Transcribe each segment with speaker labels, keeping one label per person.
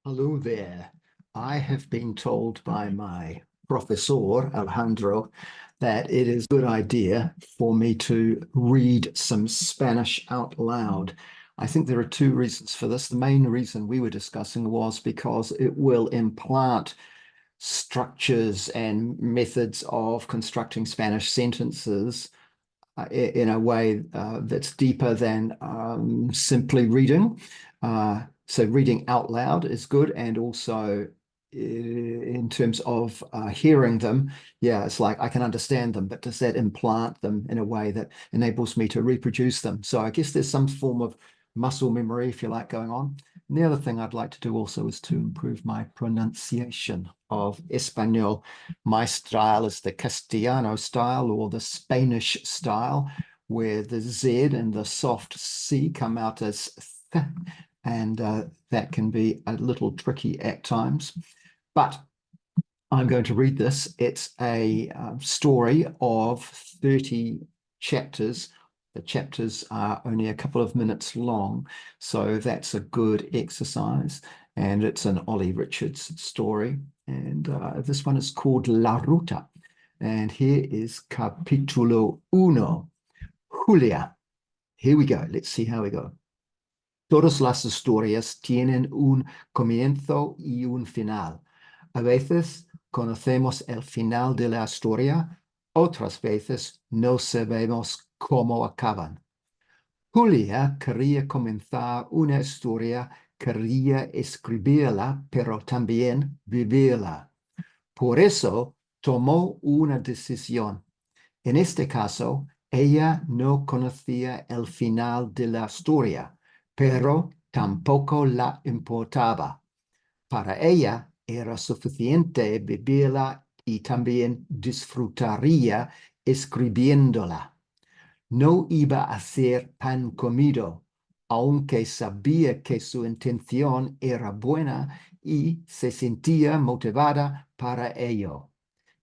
Speaker 1: Hello there. I have been told by my professor, Alejandro, that it is a good idea for me to read some Spanish out loud. I think there are two reasons for this. The main reason we were discussing was because it will implant structures and methods of constructing Spanish sentences in a way that's deeper than simply reading. So reading out loud is good, and also in terms of hearing them, yeah, it's like I can understand them, but does that implant them in a way that enables me to reproduce them? So I guess there's some form of muscle memory, if you like, going on. And the other thing I'd like to do also is to improve my pronunciation of Espanol. My style is the Castellano style or the Spanish style, where the Z and the soft C come out as th, and that can be a little tricky at times. But I'm going to read this. It's a story of 30 chapters. The chapters are only a couple of minutes long, so that's a good exercise. And it's an Ollie Richards story. And this one is called La Ruta. And here is Capítulo Uno, Julia. Here we go. Let's see how we go. Todas las historias tienen un comienzo y un final. A veces conocemos el final de la historia, otras veces no sabemos cómo acaban. Julia quería comenzar una historia, quería escribirla, pero también vivirla. Por eso tomó una decisión. En este caso, ella no conocía el final de la historia, pero tampoco la importaba. Para ella era suficiente vivirla y también disfrutaría escribiéndola. No iba a ser pan comido, aunque sabía que su intención era buena y se sentía motivada para ello.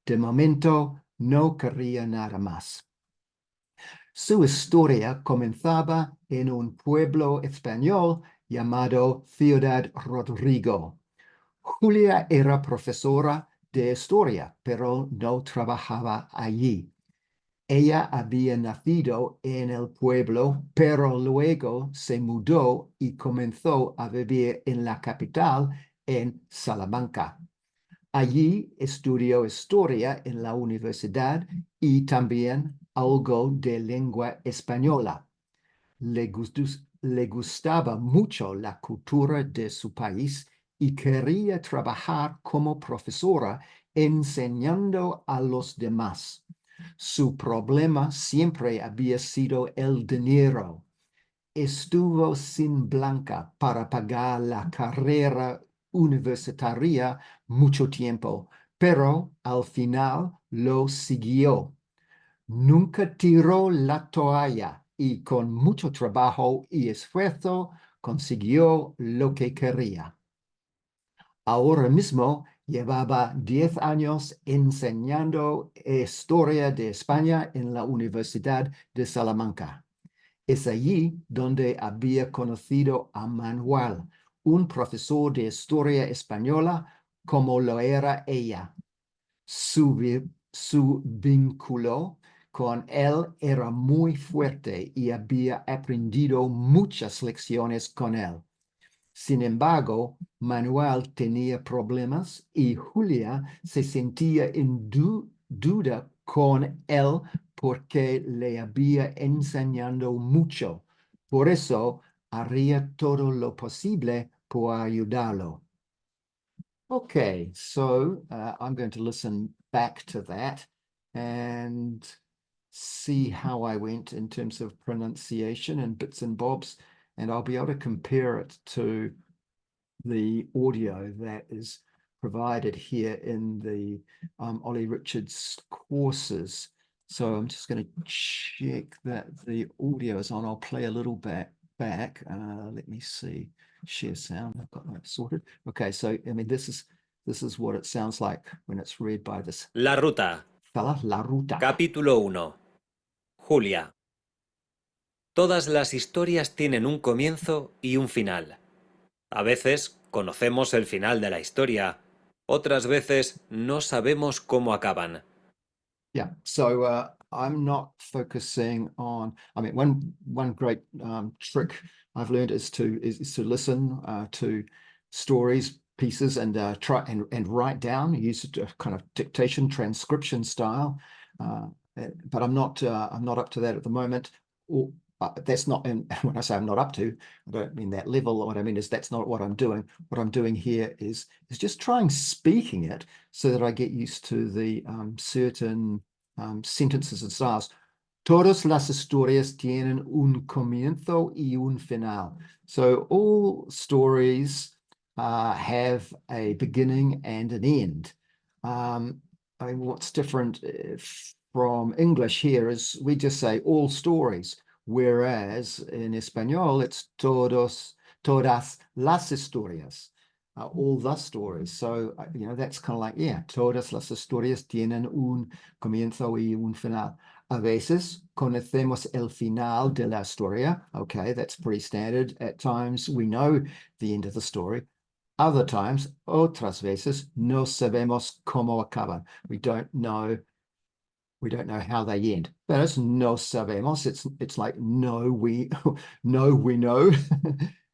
Speaker 1: De momento no quería nada más. Su historia comenzaba en un pueblo español llamado Ciudad Rodrigo. Julia era profesora de historia, pero no trabajaba allí. Ella había nacido en el pueblo, pero luego se mudó y comenzó a vivir en la capital, en Salamanca. Allí estudió historia en la universidad y también algo de lengua española. Le gustaba mucho la cultura de su país y quería trabajar como profesora enseñando a los demás. Su problema siempre había sido el dinero. Estuvo sin blanca para pagar la carrera universitaria mucho tiempo, pero al final lo siguió. Nunca tiró la toalla y con mucho trabajo y esfuerzo consiguió lo que quería. Ahora mismo llevaba 10 años enseñando historia de España en la Universidad de Salamanca. Es allí donde había conocido a Manuel, un profesor de historia española como lo era ella. Su vínculo con él era muy fuerte y había aprendido muchas lecciones con él. Sin embargo, Manuel tenía problemas y Julia se sentía en duda con él porque le había enseñado mucho. Por eso haría todo lo posible por ayudarlo. Okay, so I'm going to listen back to that and see how I went in terms of pronunciation and bits and bobs, and I'll be able to compare it to the audio that is provided here in the Ollie Richards courses. So I'm just going to check that the audio is on. I'll play a little back. Let me see. Share sound. I've got that sorted. Okay, so I mean this is what it sounds like when it's read by this
Speaker 2: La Ruta,
Speaker 1: fella, La Ruta.
Speaker 2: capítulo 1. Julia. Todas las historias tienen un comienzo y un final. A veces conocemos el final de la historia. Otras veces no sabemos cómo acaban.
Speaker 1: Yeah, so I'm not focusing on. I mean, one great trick I've learned is to listen to stories, pieces, and try and write down. Use a kind of dictation transcription style, but I'm not up to that at the moment. Or that's not. And when I say I'm not up to, I don't mean that level. What I mean is that's not what I'm doing. What I'm doing here is just trying speaking it, so that I get used to the certain sentences and styles. Todas las historias tienen un comienzo y un final. So all stories have a beginning and an end. I mean, what's different from English here is we just say all stories, whereas in Espanol it's todas las historias. All the stories. So, you know, that's kind of like, yeah, todas las historias tienen un comienzo y un final. A veces conocemos el final de la historia. Okay, that's pretty standard. At times we know the end of the story. Other times, otras veces, no sabemos cómo acaban. We don't know how they end. But it's no sabemos. It's like no, we know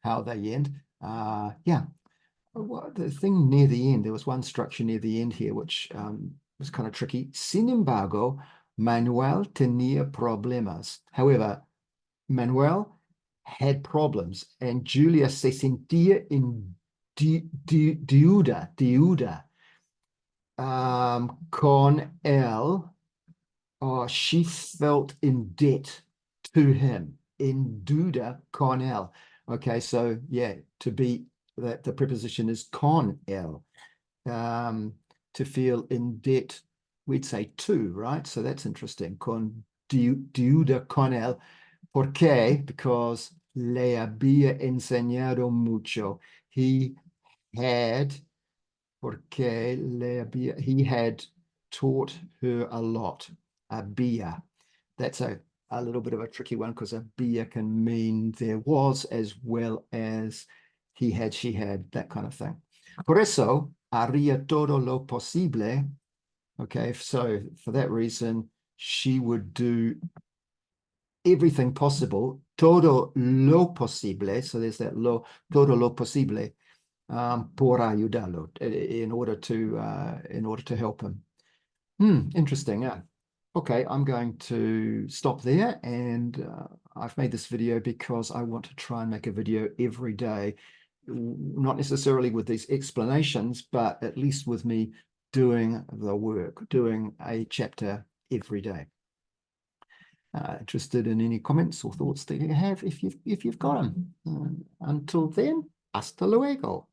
Speaker 1: how they end. Yeah. Well, the thing near the end, there was one structure near the end here, which was kind of tricky. Sin embargo, Manuel tenía problemas. However, Manuel had problems, and Julia se sentía en deuda con él, or she felt in debt to him. En deuda con él. Okay, so yeah, to be that the preposition is con él. To feel in debt, we'd say to, right? So that's interesting. Con deuda con él. ¿Por qué? Because le había enseñado mucho. He had, he had taught her a lot. Había. That's a little bit of a tricky one, because había can mean there was, as well as he had, she had, that kind of thing. Por eso, haría todo lo posible. Okay, so for that reason, she would do everything possible, todo lo posible. So there's that lo, todo lo posible, por ayudarlo, in order to help him. Interesting. Yeah. Okay, I'm going to stop there, and I've made this video because I want to try and make a video every day, not necessarily with these explanations, but at least with me doing the work, doing a chapter every day. Interested in any comments or thoughts that you have, if you've got them. Until then, hasta luego.